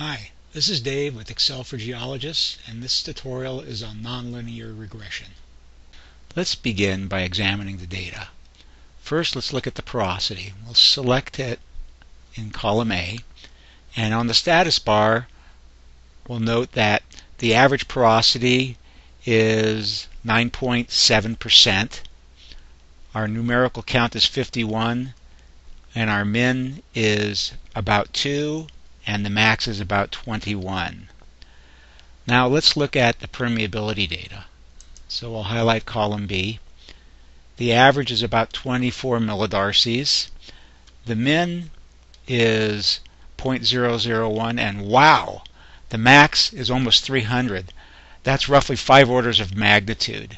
Hi, this is Dave with Excel for Geologists, and this tutorial is on nonlinear regression. Let's begin by examining the data. First, let's look at the porosity. We'll select it in column A, and on the status bar we'll note that the average porosity is 9.7%. Our numerical count is 51, and our min is about 2, and the max is about 21. Now let's look at the permeability data. So we'll highlight column B. The average is about 24 millidarcies. The min is 0.001, and wow, the max is almost 300. That's roughly 5 orders of magnitude.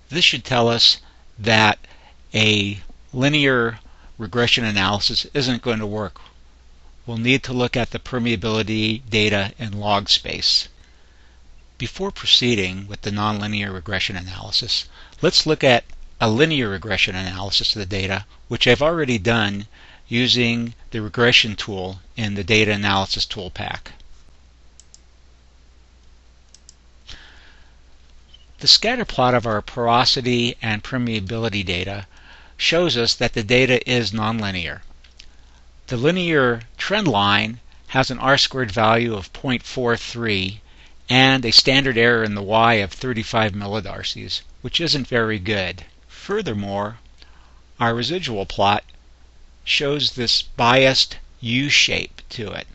This should tell us that a linear regression analysis isn't going to work. We'll need to look at the permeability data in log space. Before proceeding with the nonlinear regression analysis, let's look at a linear regression analysis of the data, which I've already done using the regression tool in the data analysis tool pack. The scatter plot of our porosity and permeability data shows us that the data is nonlinear. The linear trend line has an r-squared value of 0.43 and a standard error in the y of 35 millidarcies, which isn't very good. Furthermore, our residual plot shows this biased U-shape to it,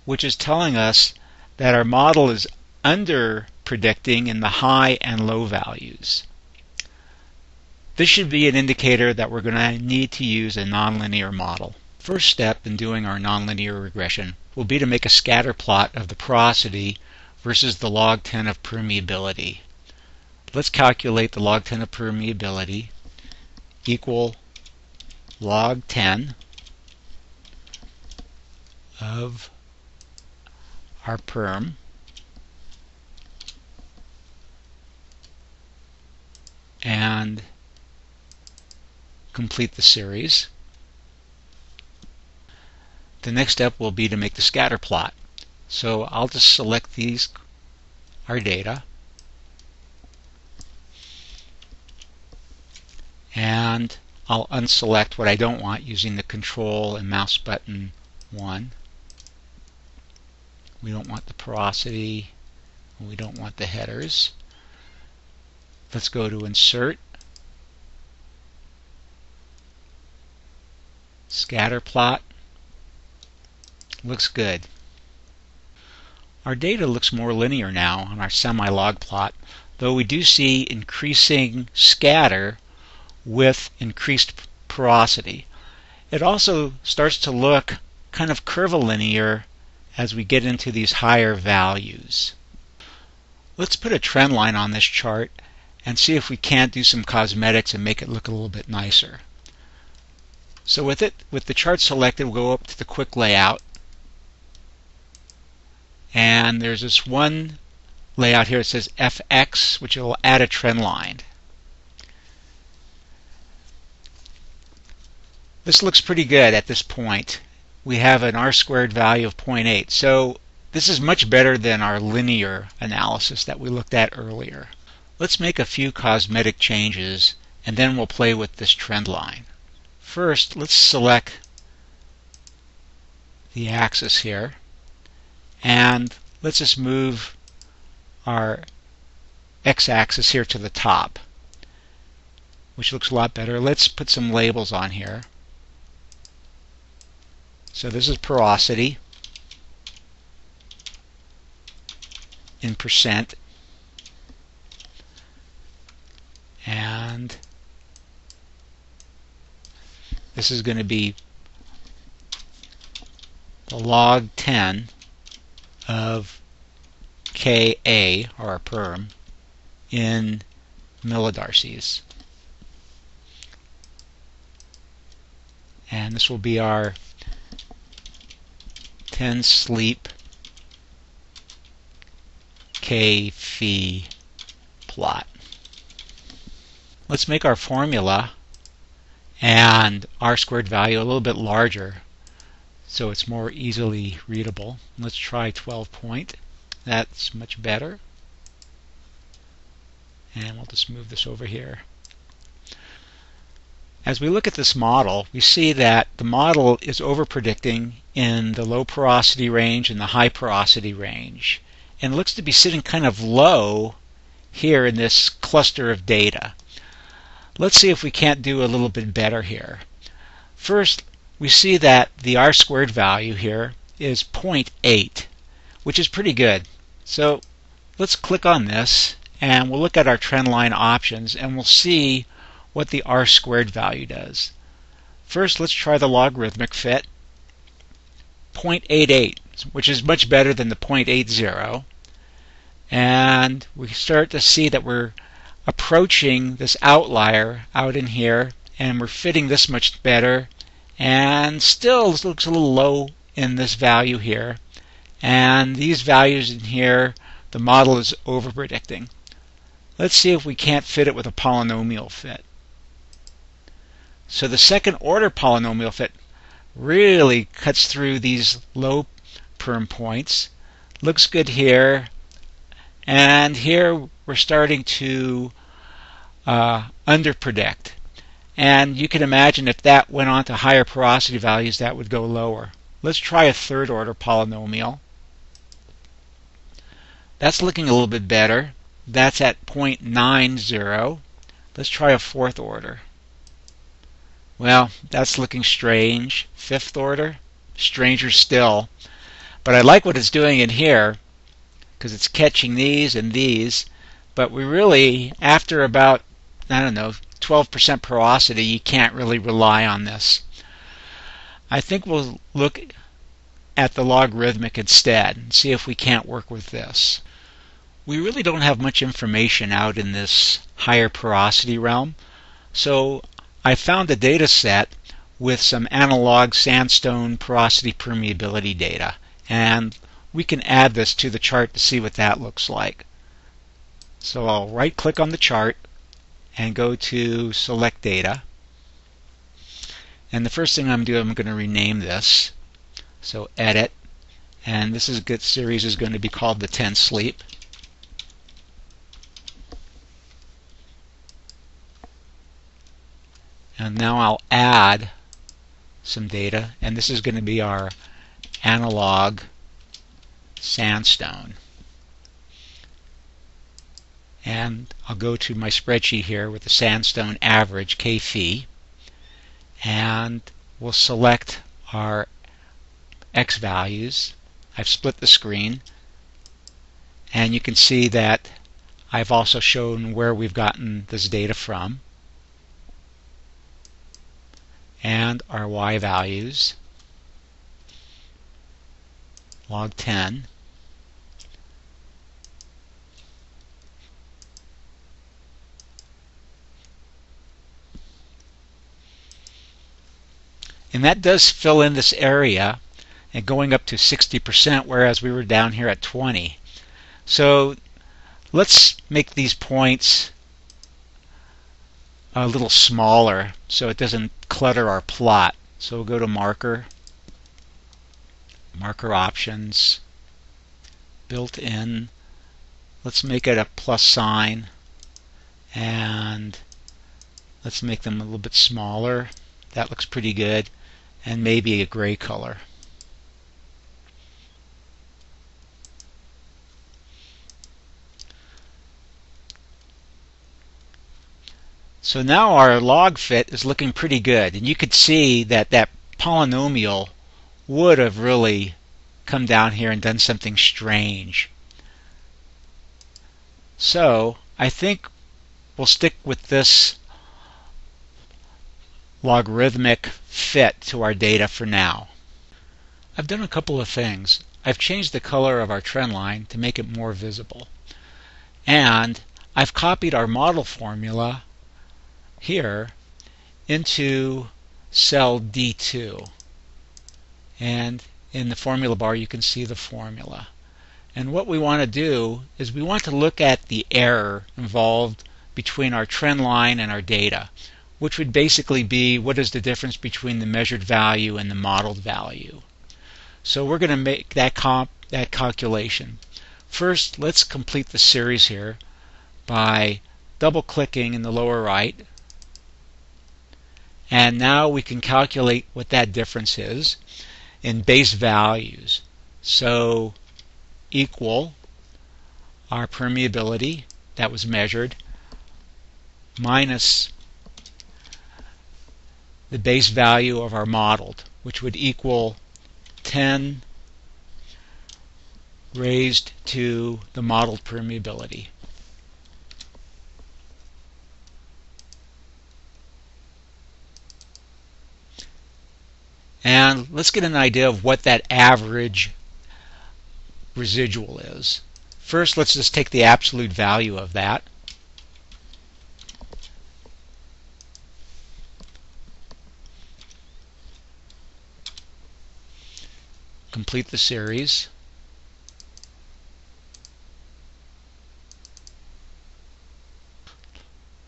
which is telling us that our model is under-predicting in the high and low values. This should be an indicator that we're going to need to use a nonlinear model. First step in doing our nonlinear regression will be to make a scatter plot of the porosity versus the log 10 of permeability. Let's calculate the log 10 of permeability equal log 10 of our perm and complete the series. The next step will be to make the scatter plot. So I'll just select our data, and I'll unselect what I don't want using the Control and mouse button 1. We don't want the porosity, and we don't want the headers. Let's go to Insert, Scatter Plot. Looks good. Our data looks more linear now on our semi-log plot, though we do see increasing scatter with increased porosity. It also starts to look kind of curvilinear as we get into these higher values. Let's put a trend line on this chart and see if we can't do some cosmetics and make it look a little bit nicer. So with the chart selected, we'll go up to the quick layout. And there's this one layout here that says FX, which will add a trend line. This looks pretty good at this point. We have an r-squared value of 0.8. So this is much better than our linear analysis that we looked at earlier. Let's make a few cosmetic changes, and then we'll play with this trend line. First, let's select the axis here. And let's just move our x-axis here to the top, which looks a lot better. Let's put some labels on here. So this is porosity in percent, and this is going to be the log 10 of Ka, or our perm, in millidarcies. And this will be our Tensleep K-phi plot. Let's make our formula and r-squared value a little bit larger. so it's more easily readable. Let's try 12 point. That's much better. And we'll just move this over here. As we look at this model, we see that the model is over-predicting in the low porosity range and the high porosity range. And it looks to be sitting kind of low here in this cluster of data. Let's see if we can't do a little bit better here. First, we see that the R-squared value here is 0.8, which is pretty good. So let's click on this and we'll look at our trendline options and we'll see what the R-squared value does. First, let's try the logarithmic fit. 0.88, which is much better than the 0.80. And we start to see that we're approaching this outlier out in here, and we're fitting this much better, and still it looks a little low in this value here. And these values in here, the model is over-predicting. Let's see if we can't fit it with a polynomial fit. So the second order polynomial fit really cuts through these low perm points. Looks good here. And here we're starting to underpredict. And you can imagine if that went on to higher porosity values, that would go lower. Let's try a third order polynomial. That's looking a little bit better. That's at 0.90. Let's try a fourth order. Well, that's looking strange. Fifth order, stranger still. But I like what it's doing in here because it's catching these and these. But we really, after about, I don't know, 12% porosity, you can't really rely on this. I think we'll look at the logarithmic instead and see if we can't work with this. We really don't have much information out in this higher porosity realm. So I found a data set with some analog sandstone porosity permeability data, and we can add this to the chart to see what that looks like. So I'll right click on the chart and go to select data, and the first thing I'm going to rename this. So edit, and this series is going to be called the Tensleep. And now I'll add some data, and this is going to be our analog sandstone. And I'll go to my spreadsheet here with the sandstone average Kphi, and we'll select our X values. I've split the screen, and you can see that I've also shown where we've gotten this data from, and our Y values, log 10, and that does fill in this area and going up to 60%, whereas we were down here at 20. So let's make these points a little smaller so it doesn't clutter our plot. So we'll go to marker, marker options, built in. Let's make it a plus sign, and let's make them a little bit smaller. That looks pretty good, and maybe a gray color. So now our log fit is looking pretty good, and you could see that that polynomial would have really come down here and done something strange. So I think we'll stick with this logarithmic fit to our data for now. I've done a couple of things. I've changed the color of our trend line to make it more visible, and I've copied our model formula here into cell D2, and in the formula bar you can see the formula. And what we want to do is we want to look at the error involved between our trend line and our data, which would basically be what is the difference between the measured value and the modeled value. So we're going to make that calculation. First, let's complete the series here by double-clicking in the lower right. And now we can calculate what that difference is in base values. So equal our permeability that was measured minus the base value of our modeled, which would equal 10 raised to the modeled permeability. And let's get an idea of what that average residual is. First, let's just take the absolute value of that. Complete the series.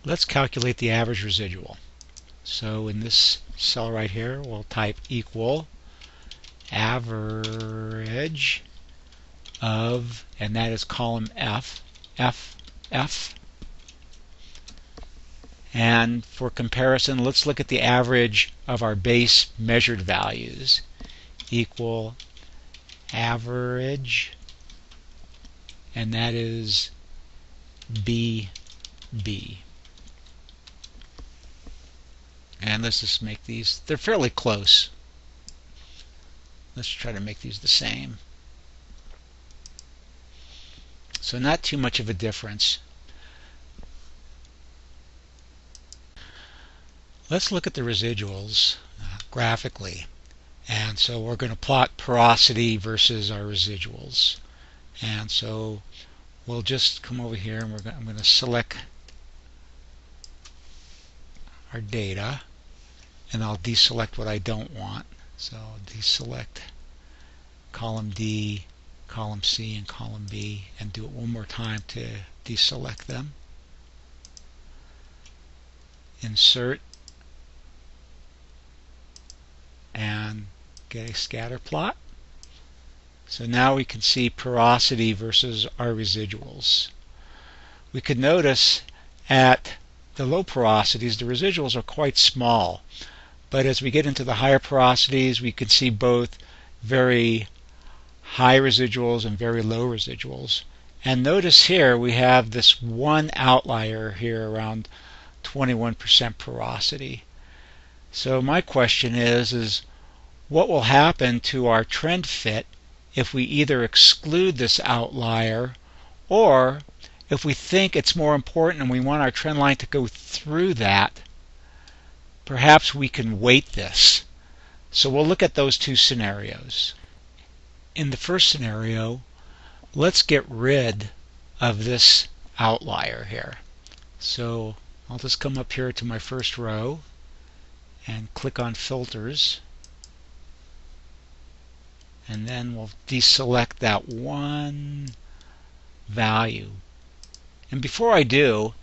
Let's calculate the average residual. So in this cell right here, we'll type equal average of, and that is column F, F, F. And for comparison, let's look at the average of our base measured values. Equal average, and that is B, B. And let's just make these, they're fairly close. Let's try to make these the same. So not too much of a difference. Let's look at the residuals graphically. And so we're going to plot porosity versus our residuals. And so we'll just come over here and I'm going to select our data. And I'll deselect what I don't want. So I'll deselect column D, column C, and column B, and do it one more time to deselect them. Insert, and get a scatter plot. So now we can see porosity versus our residuals. We could notice at the low porosities the residuals are quite small. But as we get into the higher porosities, we can see both very high residuals and very low residuals. And notice here we have this one outlier here around 21% porosity. So my question is what will happen to our trend fit if we either exclude this outlier, or if we think it's more important and we want our trend line to go through that, perhaps we can weight this. So we'll look at those two scenarios. In the first scenario, let's get rid of this outlier here. So I'll just come up here to my first row and click on filters, and then we'll deselect that one value. And before I do,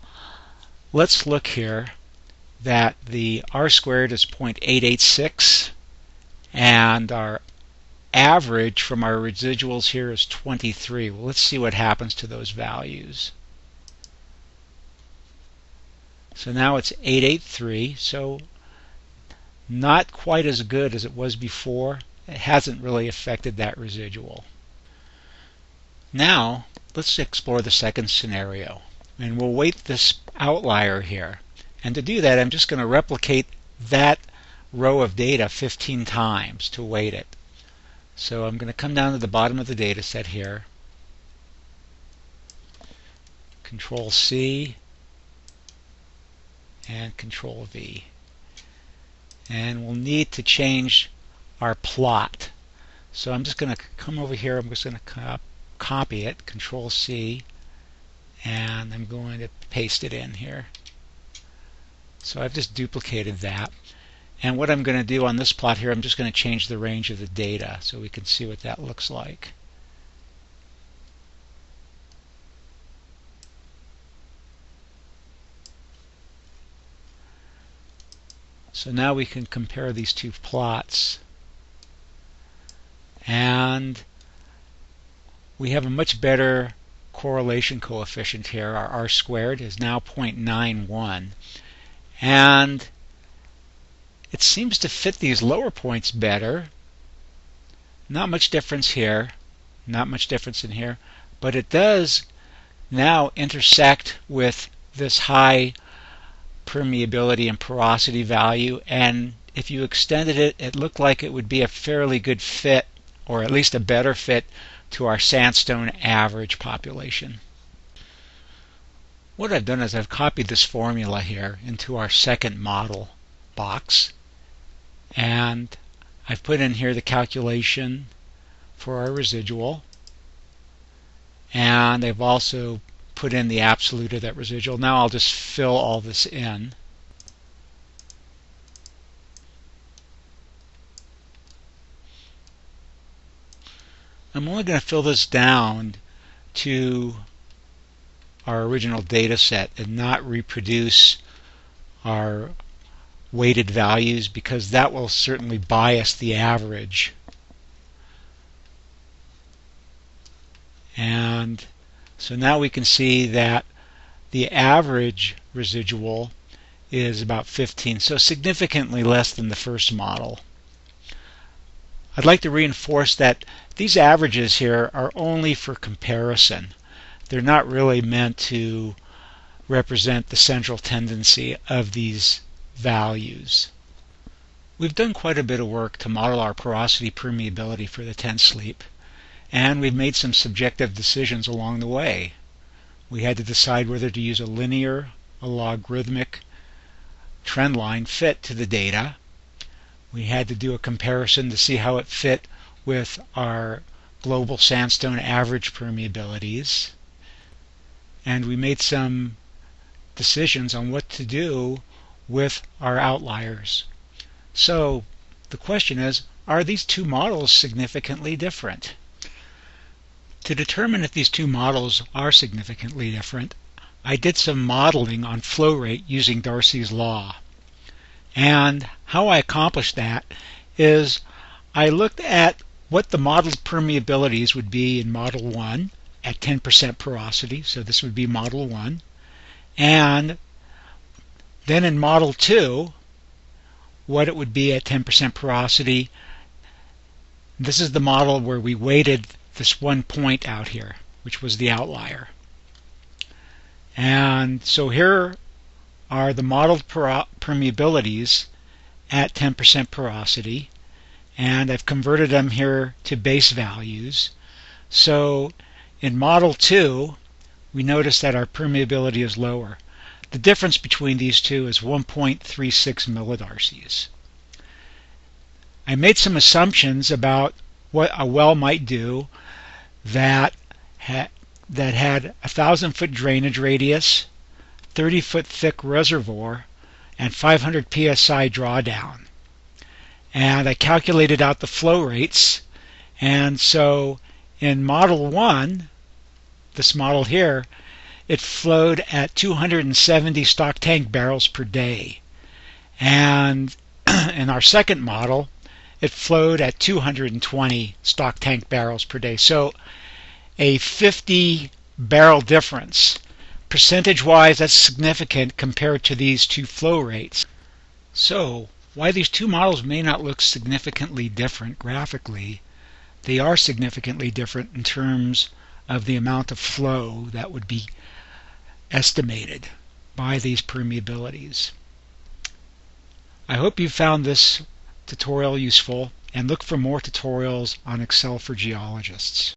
let's look here that the R squared is 0.886 and our average from our residuals here is 23. Well, let's see what happens to those values. So now it's 883, so not quite as good as it was before. It hasn't really affected that residual. Now let's explore the second scenario, and we'll weight this outlier here. And to do that, I'm just going to replicate that row of data 15 times to weight it. So I'm going to come down to the bottom of the data set here, Control C and Control V. And we'll need to change our plot. So I'm just going to come over here, I'm just going to copy it, Control C, and I'm going to paste it in here. So I've just duplicated that. And what I'm going to do on this plot here, I'm just going to change the range of the data so we can see what that looks like. So now we can compare these two plots. and we have a much better correlation coefficient here. Our R squared is now 0.91, and it seems to fit these lower points better. Not much difference here, not much difference in here, but it does now intersect with this high permeability and porosity value, and if you extended it, it looked like it would be a fairly good fit, or at least a better fit, to our sandstone average population. What I've done is I've copied this formula here into our second model box, and I've put in here the calculation for our residual, and I've also put in the absolute of that residual. Now I'll just fill all this in. I'm only going to fill this down to our original data set and not reproduce our weighted values, because that will certainly bias the average. And so now we can see that the average residual is about 15, so significantly less than the first model. I'd like to reinforce that these averages here are only for comparison. They're not really meant to represent the central tendency of these values. We've done quite a bit of work to model our porosity permeability for the Tensleep, and we've made some subjective decisions along the way. We had to decide whether to use a linear, a logarithmic trend line fit to the data. We had to do a comparison to see how it fit with our global sandstone average permeabilities. And we made some decisions on what to do with our outliers. So the question is, are these two models significantly different? To determine if these two models are significantly different, I did some modeling on flow rate using Darcy's law. And how I accomplished that is I looked at what the modeled permeabilities would be in Model 1 at 10% porosity, so this would be Model 1, and then in Model 2 what it would be at 10% porosity. This is the model where we weighted this one point out here, which was the outlier. And so here are the modeled permeabilities at 10% porosity, and I've converted them here to base values. So in Model 2 we notice that our permeability is lower. The difference between these two is 1.36 millidarcies. I made some assumptions about what a well might do that had a 1,000-foot drainage radius, 30-foot thick reservoir, and 500 psi drawdown. And I calculated out the flow rates, and so in Model 1, this model here, it flowed at 270 stock tank barrels per day. And in our second model, it flowed at 220 stock tank barrels per day. So a 50 barrel difference. Percentage-wise, that's significant compared to these two flow rates. So while these two models may not look significantly different graphically, they are significantly different in terms of the amount of flow that would be estimated by these permeabilities. I hope you found this tutorial useful, and look for more tutorials on Excel for geologists.